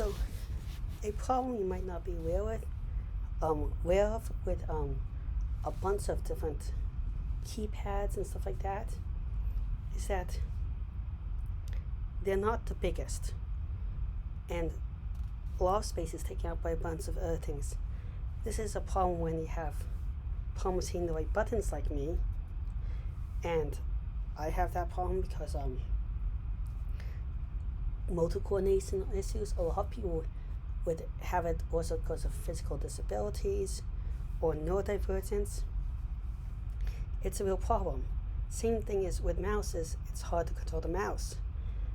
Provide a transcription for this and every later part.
So, a problem you might not be aware of with a bunch of different keypads and stuff like that, is that they're not the biggest, and a lot of space is taken up by a bunch of other things. This is a problem when you have problems hitting the right buttons like me, and I have that problem because motor coordination issues. A lot of people would have it also because of physical disabilities or neurodivergence. It's a real problem. Same thing is with mouses, it's hard to control the mouse.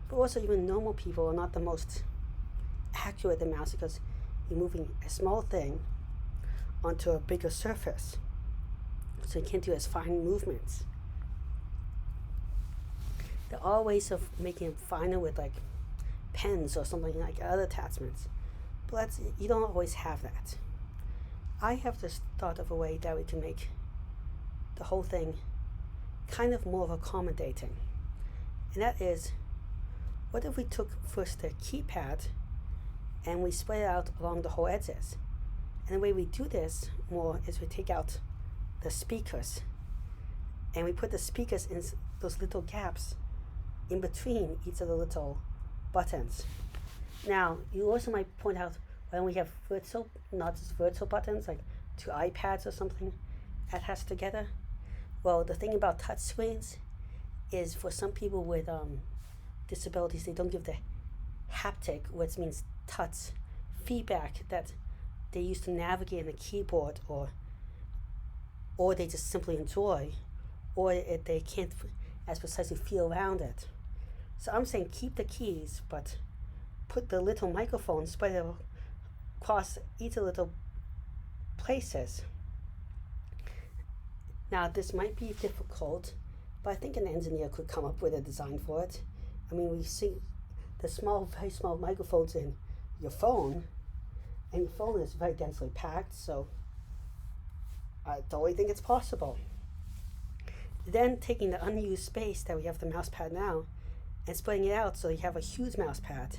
But also even normal people are not the most accurate with the mouse because you're moving a small thing onto a bigger surface. So you can't do as fine movements. There are ways of making it finer with like pens or something like other attachments. But you don't always have that. I have just thought of a way that we can make the whole thing kind of more of accommodating. And that is, what if we took first the keypad and we spread it out along the whole edges? And the way we do this more is we take out the speakers and we put the speakers in those little gaps in between each of the little buttons. Now, you also might point out, when we have virtual, not just virtual buttons, like two iPads or something attached together. Well, the thing about touch screens is for some people with disabilities, they don't give the haptic, which means touch, feedback that they use to navigate in the keyboard, or they just simply enjoy, or they can't as precisely feel around it. So I'm saying keep the keys, but put the little microphone spread across each of the little places. Now this might be difficult, but I think an engineer could come up with a design for it. I mean, we see the very small microphones in your phone, and your phone is very densely packed, so I totally think it's possible. Then taking the unused space that we have the mouse pad now and spreading it out so you have a huge mouse pad,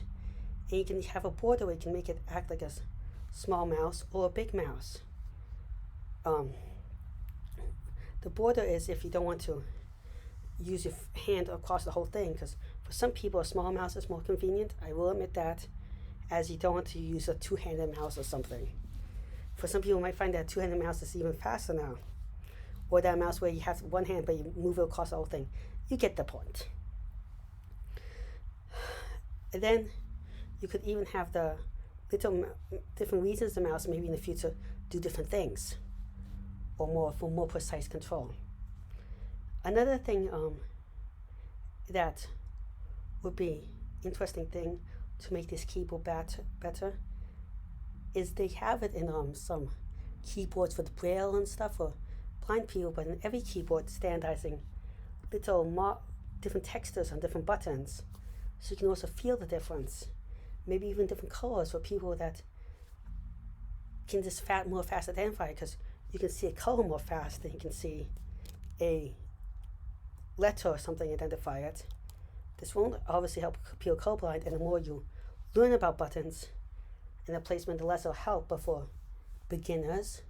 and you can have a border where you can make it act like a small mouse or a big mouse. The border is if you don't want to use your hand across the whole thing, because for some people a small mouse is more convenient. I will admit that, as you don't want to use a two-handed mouse or something. For some people might find that two-handed mouse is even faster now, or that mouse where you have one hand but you move it across the whole thing. You get the point. And then you could even have the little different regions of the mouse maybe in the future do different things, or for more precise control. Another thing that would be interesting thing to make this keyboard better is they have it in some keyboards with braille and stuff for blind people, but in every keyboard standardizing little different textures on different buttons, so you can also feel the difference. Maybe even different colors for people that can just more fast identify, because you can see a color more fast than you can see a letter or something identify it. This won't obviously help people colorblind, and the more you learn about buttons and the placement, the less it'll help. But for beginners,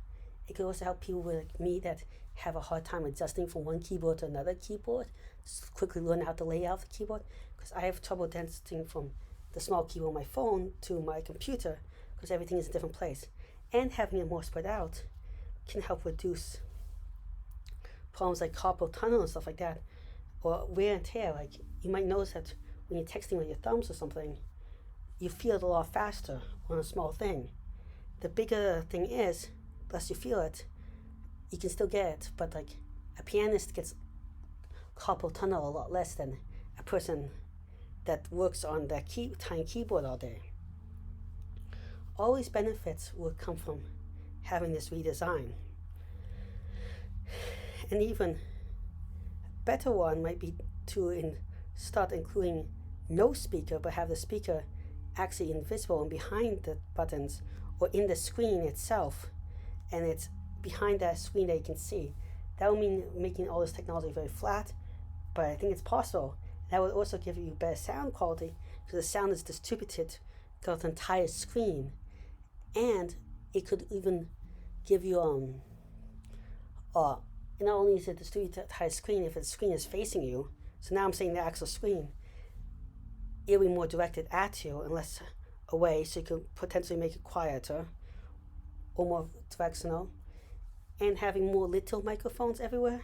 it could also help people like me that have a hard time adjusting from one keyboard to another keyboard, just quickly learn how to lay out the keyboard, because I have trouble adjusting from the small keyboard on my phone to my computer because everything is in a different place. And having it more spread out can help reduce problems like carpal tunnel and stuff like that, or wear and tear. Like you might notice that when you're texting with your thumbs or something, you feel it a lot faster on a small thing. The bigger thing is, less you feel it, you can still get it, but like a pianist gets carpal tunnel a lot less than a person that works on that tiny keyboard all day. All these benefits will come from having this redesign. An even better one might be to start including no speaker, but have the speaker actually invisible and behind the buttons or in the screen itself, and it's behind that screen that you can see. That would mean making all this technology very flat, but I think it's possible. That would also give you better sound quality because the sound is distributed got the entire screen, and it could even give you not only is it the entire screen, if the screen is facing you, so now I'm saying the actual screen, it'll be more directed at you and less away, so you can potentially make it quieter or more directional. And having more little microphones everywhere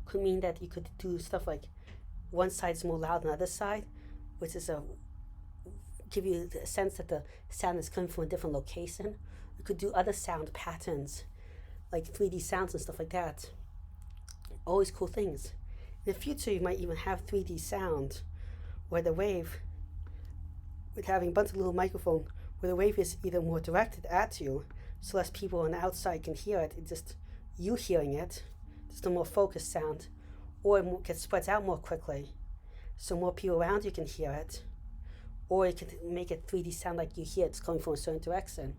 could mean that you could do stuff like one side is more loud than the other side, which is give you the sense that the sound is coming from a different location. You could do other sound patterns, like 3D sounds and stuff like that. Always cool things. In the future, you might even have 3D sound, where the wave, with having a bunch of little microphone, where the wave is either more directed at you, so less people on the outside can hear it, it's just you hearing it, just a more focused sound, or it gets spread out more quickly, so more people around you can hear it, or you can make it 3D sound like you hear it's coming from a certain direction.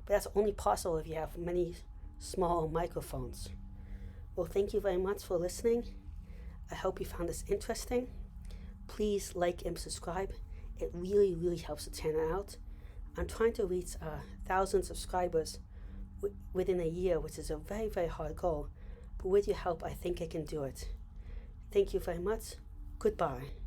But that's only possible if you have many small microphones. Well, thank you very much for listening. I hope you found this interesting. Please like and subscribe. It really, really helps the channel out. I'm trying to reach 1,000 subscribers within a year, which is a very, very hard goal. But with your help, I think I can do it. Thank you very much. Goodbye.